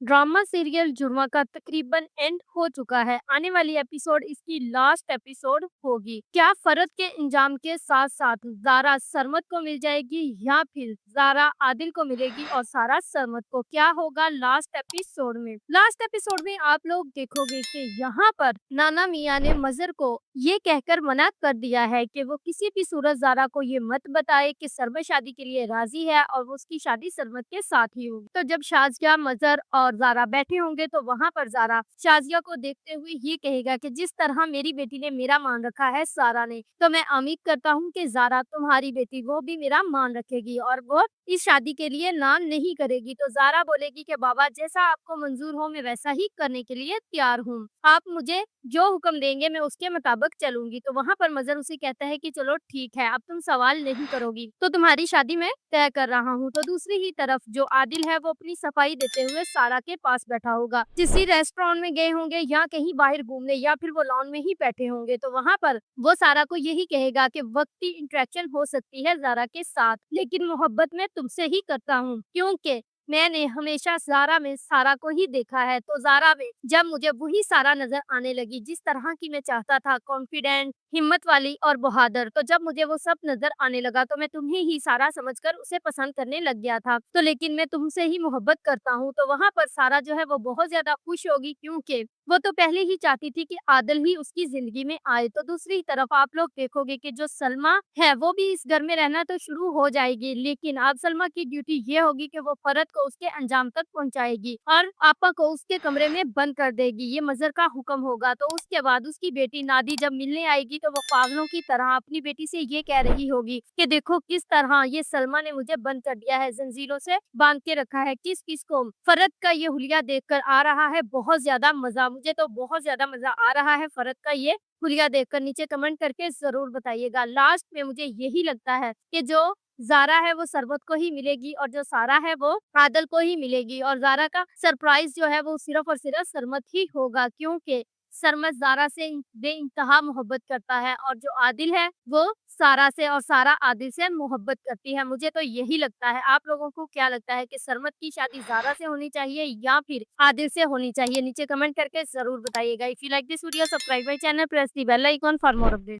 Drama serial जुर्मा का तकरीबन and हो चुका है। आने वाली एपिसोड इसकी लास्ट एपिसोड होगी। क्या फरद के इंजाम के साथ साथ ज़ारा सरमत को मिल जाएगी या फिर ज़ारा आदिल को मिलेगी और सारा सरमत को? क्या होगा लास्ट एपिसोड में? लास्ट एपिसोड में आप लोग देखोगे कि यहाँ पर नाना मियाँ ने मजर को ये कहकर मना कर दिया है कि वो किसी भी सूरत ज़ारा को ये मत बताए कि सरमत शादी के लिए राजी है और वो उसकी शादी सरमत के साथ ही होगी। तो जब शाज़िया, मजर और ज़ारा बैठे होंगे तो वहाँ पर ज़ारा शाज़िया को देखते हुए ये कहेगा कि जिस तरह मेरी बेटी ने मेरा मान रखा है सारा ने, तो मैं उम्मीद करता हूँ कि ज़ारा तुम्हारी बेटी वो भी मेरा मान रखेगी और वो इस शादी के लिए ना नहीं करेगी। तो ज़ारा बोलेगी कि बाबा जैसा आपको मंजूर हो मैं वैसा ही करने के लिए तैयार हूँ। आप मुझे जो हुक्म देंगे मैं उसके मुताबिक चलूंगी। तो वहाँ पर मजर उसे कहता है कि चलो ठीक है, अब तुम सवाल नहीं करोगी तो तुम्हारी शादी मैं तय कर रहा हूँ। तो दूसरी ही तरफ जो आदिल है वो अपनी सफाई देते हुए सारा के पास बैठा होगा। किसी रेस्टोरेंट में गए होंगे या कहीं बाहर घूमने या फिर वो लॉन में ही बैठे होंगे। तो वहाँ पर वो सारा को यही कहेगा कि वक्ती इंटरेक्शन हो सकती है ज़ारा के साथ, लेकिन मोहब्बत मैं तुमसे ही करता हूँ क्योंकि मैंने हमेशा ज़ारा में सारा को ही देखा है। तो ज़ारा में जब मुझे वही सारा नज़र आने लगी जिस तरह की मैं चाहता था, कॉन्फिडेंट, हिम्मत वाली और बहादुर, तो जब मुझे वो सब नज़र आने लगा तो मैं तुम्हें ही सारा समझकर उसे पसंद करने लग गया था। तो लेकिन मैं तुमसे ही मोहब्बत करता हूँ। तो वहाँ पर सारा जो है वो बहुत ज़्यादा खुश होगी क्योंकि वो तो पहले ही चाहती थी कि आदिल ही उसकी ज़िंदगी में आए। तो दूसरी तरफ आप लोग देखोगे कि जो सलमा है वो भी इस घर में रहना तो शुरू हो जाएगी, लेकिन अब सलमा की ड्यूटी ये होगी कि वो फरद को उसके अंजाम तक पहुंचाएगी और आपा को उसके कमरे में बंद कर देगी। ये मजर का हुक्म होगा। तो उसके बाद उसकी बेटी नादी जब मिलने आएगी तो वो पागलों की तरह अपनी बेटी से ये कह रही होगी कि देखो किस तरह ये सलमा ने मुझे बंद कर दिया है, जंजीरों से बांध के रखा है। किस किस को फरद का ये हुलिया देखकर आ रहा है बहुत ज्यादा मजा, मुझे तो बहुत ज्यादा मजा आ रहा है फरद का ये हुलिया देखकर। नीचे कमेंट करके जरूर बताइएगा। लास्ट में मुझे यही लगता है कि जो ज़ारा है वो सरबत को ही मिलेगी और जो सारा है वो आदल को ही मिलेगी और ज़ारा का सरप्राइज़ जो है वो सिर्फ़ और सिर्फ़ सरमत ही होगा क्योंकि सरमत ज़ारा से बेइंतहा मोहब्बत करता है और जो आदिल है वो सारा से और सारा आदिल से मोहब्बत करती है। मुझे तो यही लगता है। आप लोगों को क्या लगता है कि सरमत की शादी ज़ारा से होनी चाहिए या फिर आदिल से होनी चाहिए? नीचे कमेंट करके ज़रूर बताइएगा। If you like this video subscribe my channel, press the bell icon for more updates.